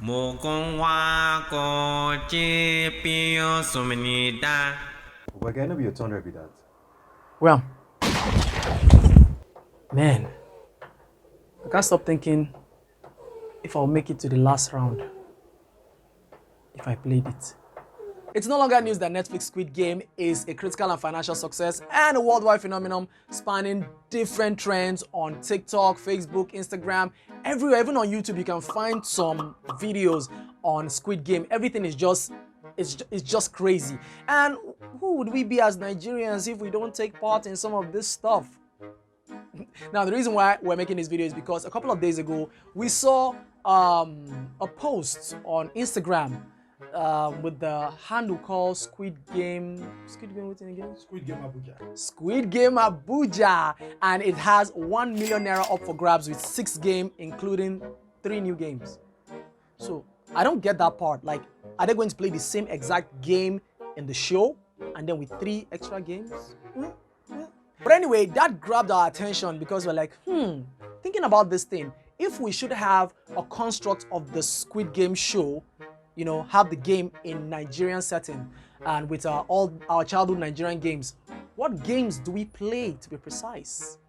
We're gonna be a ton of that. Well, man, I can't stop thinking if I'll make it to the last round if I played it. It's no longer news that Netflix Squid Game is a critical and financial success and a worldwide phenomenon spanning different trends on TikTok, Facebook, Instagram, everywhere. Even on YouTube, you can find some videos on Squid Game. Everything is just it's just crazy. And who would we be as Nigerians if we don't take part in some of this stuff? Now, the reason why we're making this video is because a couple of days ago, we saw a post on Instagram with the handle called Squid Game. Squid Game, what's it again? Squid Game Abuja. Squid Game Abuja. And it has 1 million naira up for grabs with 6 games, including 3 new games. So, I don't get that part. Like, are they going to play the same exact game in the show and then with 3 extra games? But anyway, that grabbed our attention because we're like, thinking about this thing. If we should have a construct of the Squid Game show, you know, have the game in Nigerian setting and with all our childhood Nigerian games, what games do we play, to be precise?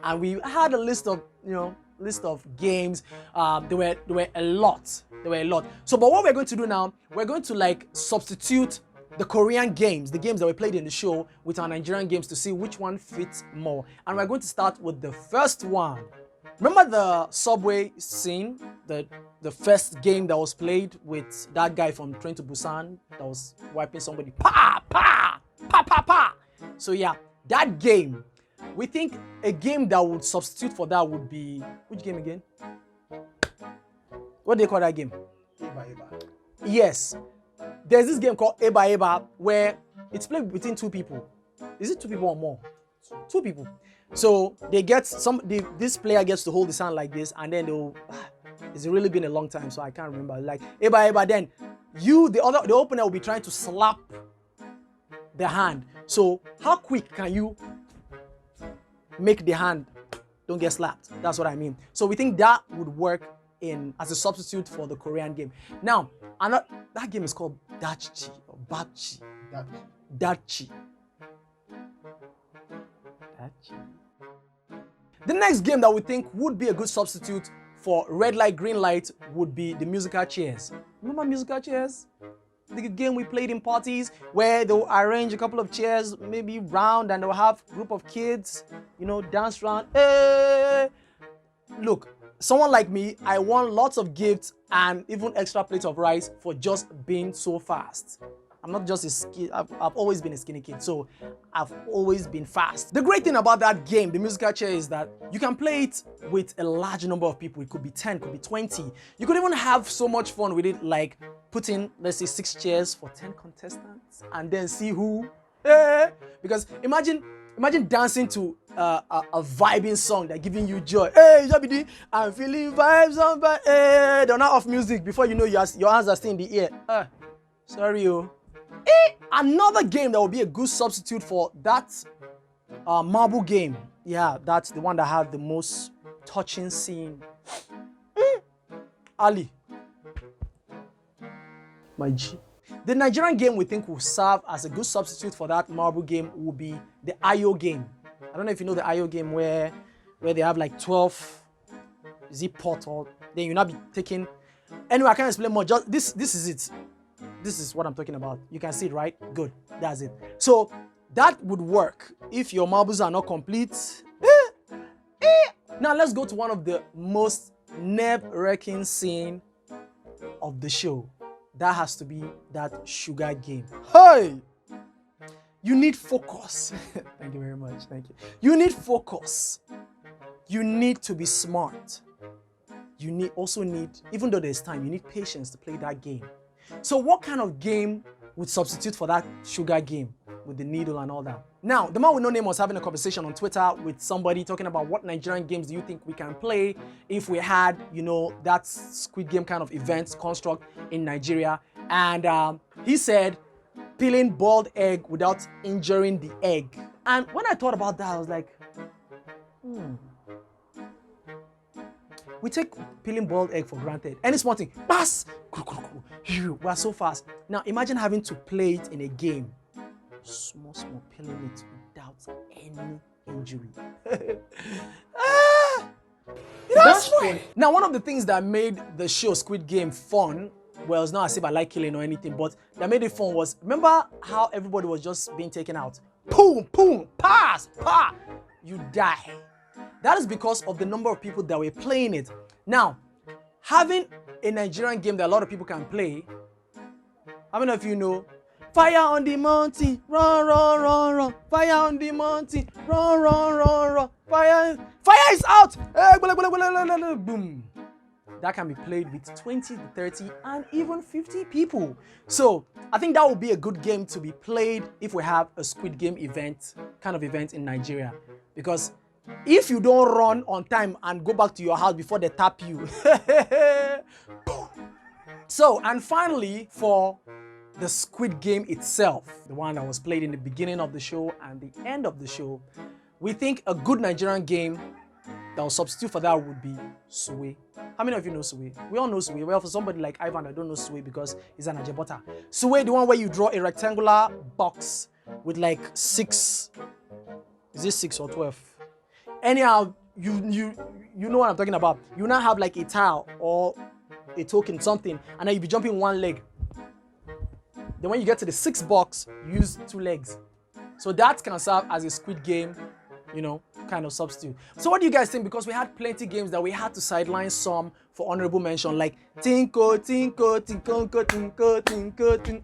And we had a list of, games. There were a lot. So, but what we're going to do now, we're going to like substitute the Korean games, the games that we played in the show, with our Nigerian games to see which one fits more. And we're going to start with the first one. Remember the subway scene, the first game that was played with that guy from Train to Busan that was wiping somebody, pa, pa, pa, pa, pa. So yeah, that game. We think a game that would substitute for that would be, which game again? What do they call that game? Eba Eba. Yes. There's this game called Eba Eba where it's played between 2 people. Is it 2 people or more? 2 people. So they get this player gets to hold his hand like this, and then they'll. It's really been a long time, so I can't remember. Like Eba Eba, then the opener will be trying to slap the hand. So how quick can you make the hand don't get slapped? That's what I mean. So we think that would work as a substitute for the Korean game. Now, that game is called Dachi or Bachi. Dachi. The next game that we think would be a good substitute for red light, green light would be the musical chairs. Remember musical chairs? The game we played in parties where they'll arrange a couple of chairs, maybe round, and they'll have a group of kids, dance around. Hey! Look, someone like me, I want lots of gifts and even extra plates of rice for just being so fast. I'm not just I've always been a skinny kid, so I've always been fast. The great thing about that game, the musical chair, is that you can play it with a large number of people. It could be 10, could be 20. You could even have so much fun with it, like putting, let's say, 6 chairs for 10 contestants and then see who. Because imagine dancing to a vibing song that's giving you joy. Hey, Jabidi, I'm feeling vibes on, but they're not off music. Before you know, your hands are still in the air. Sorry, yo. Another game that would be a good substitute for that marble game. Yeah, that's the one that had the most touching scene. Ali. My G. The Nigerian game we think will serve as a good substitute for that marble game will be the Ayo game. I don't know if you know the Ayo game where they have like 12 pot, or then you'll not be taking. Anyway, I can't explain more. Just this is it. This is what I'm talking about. You can see it, right? Good. That's it. So that would work if your marbles are not complete. Now let's go to one of the most nerve-wracking scene of the show. That has to be that sugar game. Hey! You need focus. Thank you very much. Thank you. You need focus. You need to be smart. You also need, even though there's time, you need patience to play that game. So what kind of game would substitute for that sugar game with the needle and all that? Now, the man with no name was having a conversation on Twitter with somebody talking about what Nigerian games do you think we can play if we had, that Squid Game kind of event construct in Nigeria. And he said, peeling boiled egg without injuring the egg. And when I thought about that, I was like, we take peeling boiled egg for granted. Any small thing, pass, we are so fast. Now imagine having to play it in a game. Small, peeling it without any injury. That's fun. Now, one of the things that made the show Squid Game fun, well, it's not as if I like killing or anything, but that made it fun was, remember how everybody was just being taken out? Boom, boom, pass, pa, you die. That is because of the number of people that were playing it. Now, having a Nigerian game that a lot of people can play, how many of you know? Fire on the mountain, run, run, run, run. Fire on the mountain, run, run, run, run. Fire is out! Boom. That can be played with 20 to 30 and even 50 people. So I think that would be a good game to be played if we have a Squid Game event, kind of event in Nigeria. Because if you don't run on time and go back to your house before they tap you. So, and finally, for the Squid Game itself, the one that was played in the beginning of the show and the end of the show, we think a good Nigerian game that will substitute for that would be Suwe. How many of you know Suwe? We all know Suwe. Well, for somebody like Ivan, I don't know Suwe because he's an Ajebota. Suwe, the one where you draw a rectangular box with like 6, is it 6 or 12? Anyhow, you know what I'm talking about. You now have like a tile or a token, something, and then you be jumping one leg. Then when you get to the 6th box, you use 2 legs. So that can serve as a Squid Game, you know, kind of substitute. So what do you guys think? Because we had plenty games that we had to sideline some for honorable mention, like Tinko-Tinko, Tinko-Tinko, Tinko-Tinko.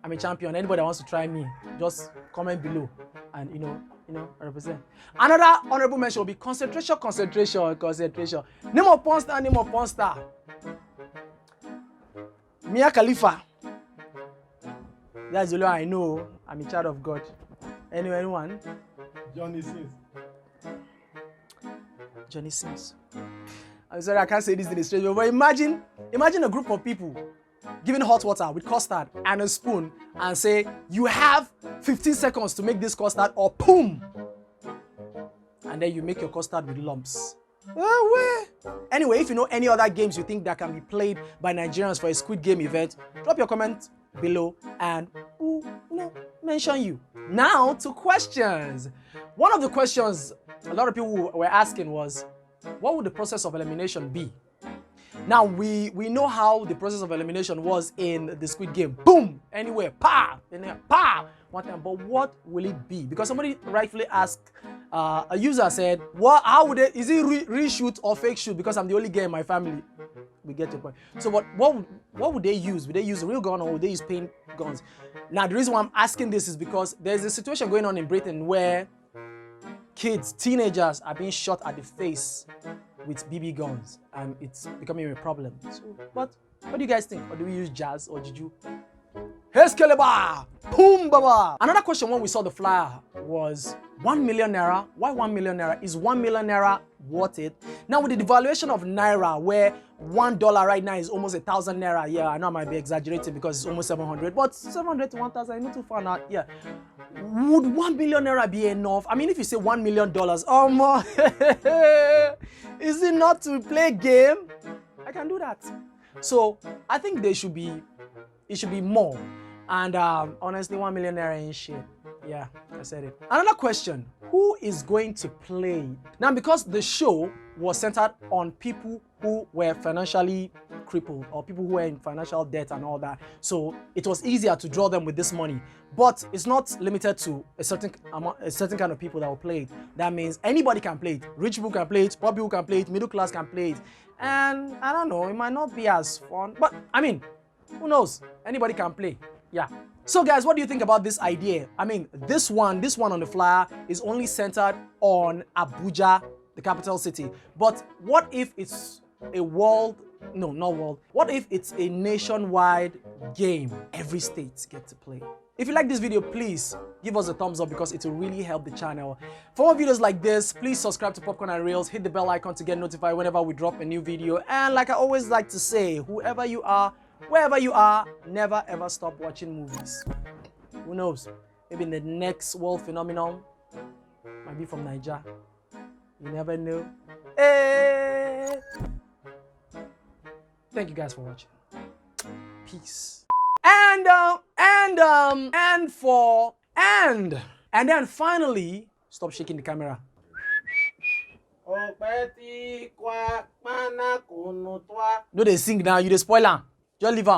I'm a champion. Anybody that wants to try me, just comment below and you know, represent. Another honorable mention will be concentration. Name of porn star. Mia Khalifa. That's the only one I know. I'm a child of God. Anyone? Johnny Sins. I'm sorry, I can't say this in a straight way, but imagine a group of people giving hot water with custard and a spoon and say, you have 15 seconds to make this custard or boom! And then you make your custard with lumps. Anyway, if you know any other games you think that can be played by Nigerians for a Squid Game event, drop your comment below and we'll mention you. Now to questions. One of the questions a lot of people were asking was, what would the process of elimination be? Now we know how the process of elimination was in the Squid Game. Boom! Anywhere, pa! Anywhere, pa! One time, but what will it be? Because somebody rightfully asked, a user said, how would it, is it reshoot or fake shoot? Because I'm the only gay in my family. We get your point. So what would they use? Would they use a real gun or would they use paint guns? Now the reason why I'm asking this is because there's a situation going on in Britain where kids, teenagers are being shot at the face with BB guns and it's becoming a problem. So, what do you guys think? Or do we use jazz or juju? Excalibur! Boom baba! Another question when we saw the flyer was 1 million naira. Why 1 million naira? Is 1 million naira worth it? Now with the devaluation of naira, where $1 right now is almost 1,000 naira. Yeah, I know I might be exaggerating because it's almost 700, but 700 to 1,000, not too far now. Yeah. Would 1 million naira be enough? I mean, if you say $1 million, oh my, is it not to play game? I can do that. So I think it should be more. And honestly, 1 million naira ain't shit. Yeah, I said it. Another question, who is going to play? Now, because the show was centered on people who were financially crippled or people who were in financial debt and all that, so it was easier to draw them with this money. But it's not limited to a certain kind of people that will play it. That means anybody can play it. Rich people can play it, poor people can play it, middle class can play it. And I don't know, it might not be as fun, but I mean, who knows? Anybody can play. Yeah. So guys, what do you think about this idea? I mean, this one on the flyer is only centered on Abuja, the capital city. But what if it's a what if it's a nationwide game? Every state gets to play. If you like this video, please give us a thumbs up because it will really help the channel. For more videos like this, please subscribe to Popcorn and Reels, hit the bell icon to get notified whenever we drop a new video. And like I always like to say, whoever you are, wherever you are, never ever stop watching movies. Who knows? Maybe the next world phenomenon might be from Naija. You never know. Hey. Thank you guys for watching. Peace. And then finally, stop shaking the camera. No, they sing now. You the spoiler. Just leave 'em.